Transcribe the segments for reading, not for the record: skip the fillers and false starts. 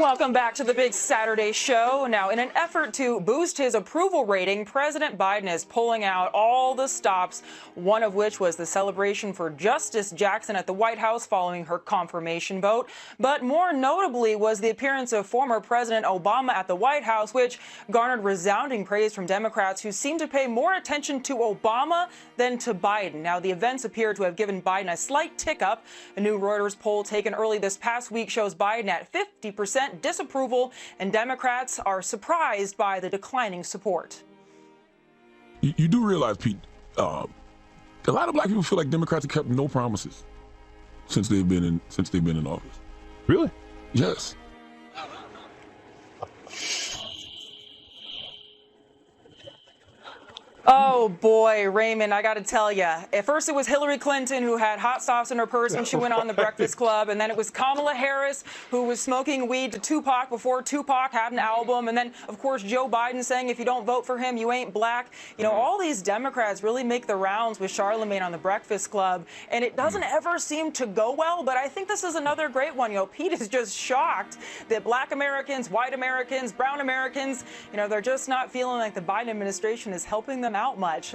Welcome back to the Big Saturday Show. Now, in an effort to boost his approval rating, President Biden is pulling out all the stops, one of which was the celebration for Justice Jackson at the White House following her confirmation vote. But more notably was the appearance of former President Obama at the White House, which garnered resounding praise from Democrats who seem to pay more attention to Obama than to Biden. Now, the events appear to have given Biden a slight tick up. A new Reuters poll taken early this past week shows Biden at 50% disapproval, and Democrats are surprised by the declining support. You do realize, Pete, a lot of black people feel like Democrats have kept no promises since they've been in office. Really? Yes. Oh, boy, Raymond, I got to tell you. At first, it was Hillary Clinton who had hot sauce in her purse when she went on the Breakfast Club. And then it was Kamala Harris who was smoking weed to Tupac before Tupac had an album. And then, of course, Joe Biden saying if you don't vote for him, you ain't black. You know, all these Democrats really make the rounds with Charlemagne on the Breakfast Club. And it doesn't ever seem to go well. But I think this is another great one. You know, Pete is just shocked that black Americans, white Americans, brown Americans, you know, they're just not feeling like the Biden administration is helping them out much.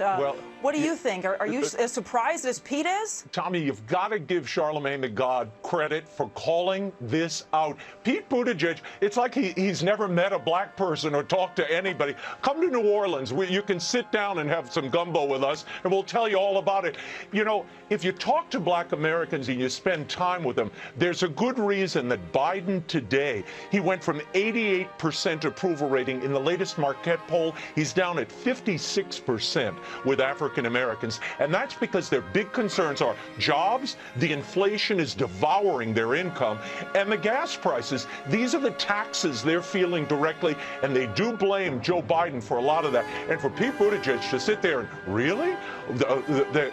What do you think? Are you as surprised as Pete is? Tommy, you've got to give Charlemagne the God credit for calling this out. Pete Buttigieg, it's like he's never met a black person or talked to anybody. Come to New Orleans. You can sit down and have some gumbo with us, and we'll tell you all about it. You know, if you talk to black Americans and you spend time with them, there's a good reason that Biden today, he went from 88% approval rating in the latest Marquette poll. He's down at 56% with African Americans. And that's because their big concerns are jobs, the inflation is devouring their income, and the gas prices. These are the taxes they're feeling directly, and they do blame Joe Biden for a lot of that. And for Pete Buttigieg to sit there and, really?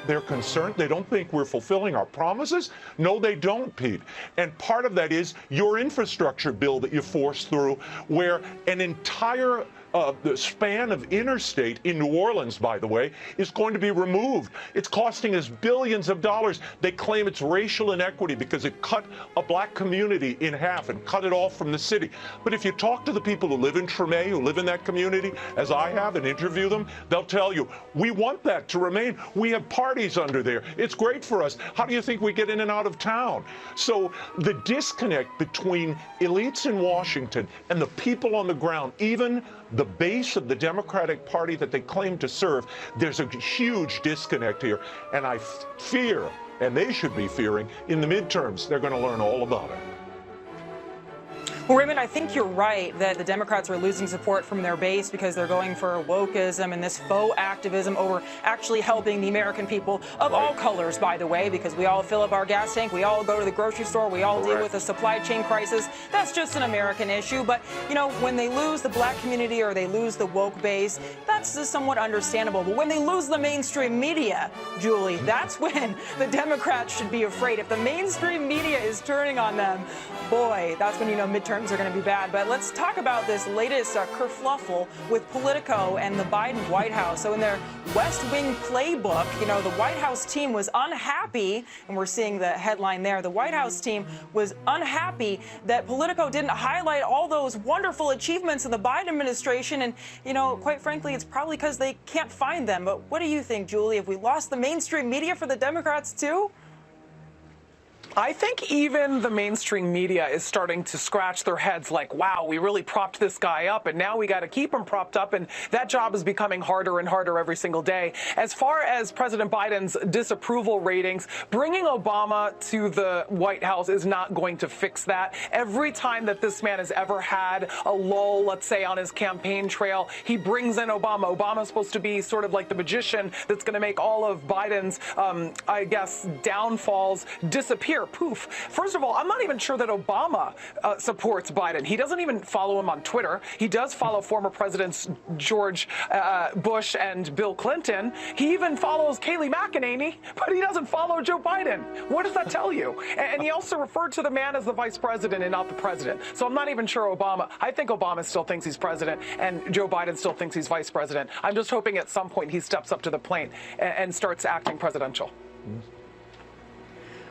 They're concerned? They don't think we're fulfilling our promises? No, they don't, Pete. And part of that is your infrastructure bill that you forced through, where an entire the span of interstate in New Orleans, by the way, is going to be removed. It's costing us billions of dollars. They claim it's racial inequity because it cut a black community in half and cut it off from the city. But if you talk to the people who live in Treme, who live in that community, as I have, and interview them, they'll tell you, we want that to remain. We have parties under there. It's great for us. How do you think we get in and out of town? So the disconnect between elites in Washington and the people on the ground, even the base of the Democratic Party that they claim to serve, there's a huge disconnect here. And I fear, and they should be fearing, in the midterms, they're going to learn all about it. Well, Raymond, I think you're right that the Democrats are losing support from their base because they're going for wokeism and this faux activism over actually helping the American people of all colors, by the way, because we all fill up our gas tank, we all go to the grocery store, we all deal with a supply chain crisis. That's just an American issue. But, you know, when they lose the black community or they lose the woke base, that's somewhat understandable. But when they lose the mainstream media, Julie, that's when the Democrats should be afraid. If the mainstream media is turning on them, boy, that's when you know midterms are going to be bad. But let's talk about this latest kerfluffle with Politico and the Biden White House. So in their West Wing playbook, you know, the White House team was unhappy, and we're seeing the headline there. The White House team was unhappy that Politico didn't highlight all those wonderful achievements in the Biden administration. And, you know, quite frankly, it's probably because they can't find them. But what do you think, Julie? Have we lost the mainstream media for the Democrats, too? I think even the mainstream media is starting to scratch their heads like, wow, we really propped this guy up, and now we got to keep him propped up, and that job is becoming harder and harder every single day. As far as President Biden's disapproval ratings, bringing Obama to the White House is not going to fix that. Every time that this man has ever had a lull, let's say, on his campaign trail, he brings in Obama. Obama's supposed to be sort of like the magician that's going to make all of Biden's, I guess, downfalls disappear. Poof. First of all, I'm not even sure that Obama supports Biden. He doesn't even follow him on Twitter. He does follow former presidents George Bush and Bill Clinton. He even follows Kayleigh McEnany, but he doesn't follow Joe Biden. What does that tell you? And he also referred to the man as the vice president and not the president. So I'm not even sure I think Obama still thinks he's president and Joe Biden still thinks he's vice president. I'm just hoping at some point he steps up to the plate and starts acting presidential.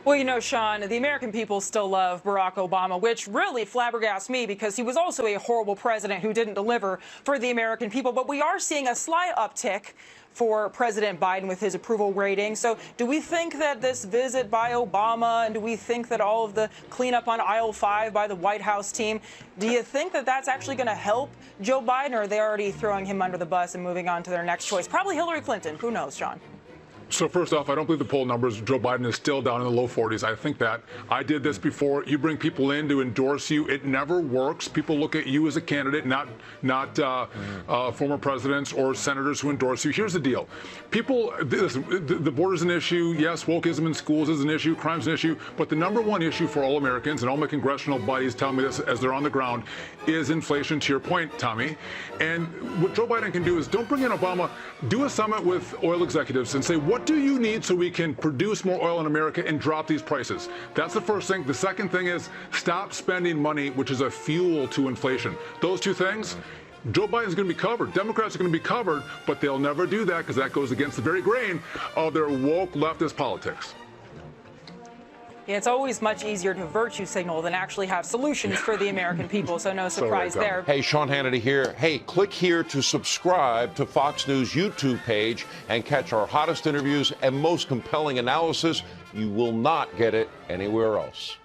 Well, you know, Sean, the American people still love Barack Obama, which really flabbergasts me because he was also a horrible president who didn't deliver for the American people. But we are seeing a slight uptick for President Biden with his approval rating. So do we think that this visit by Obama, and do we think that all of the cleanup on aisle 5 by the White House team, do you think that that's actually going to help Joe Biden, or are they already throwing him under the bus and moving on to their next choice? Probably Hillary Clinton. Who knows, Sean? So first off, I don't believe the poll numbers. Joe Biden is still down in the low 40s. I think that I did this before. You bring people in to endorse you. It never works. People look at you as a candidate, not former presidents or senators who endorse you. Here's the deal. People, listen, the border's an issue. Yes, wokeism in schools is an issue. Crime's an issue. But the number one issue for all Americans, and all my congressional buddies tell me this as they're on the ground, is inflation, to your point, Tommy. And what Joe Biden can do is don't bring in Obama. Do a summit with oil executives and say, what do you need so we can produce more oil in America and drop these prices? That's the first thing. The second thing is stop spending money, which is a fuel to inflation. Those two things, Joe Biden's going to be covered. Democrats are going to be covered, but they'll never do that because that goes against the very grain of their woke leftist politics. Yeah, it's always much easier to virtue signal than actually have solutions for the American people, so no surprise there. Hey, Sean Hannity here. Hey, click here to subscribe to Fox News YouTube page and catch our hottest interviews and most compelling analysis. You will not get it anywhere else.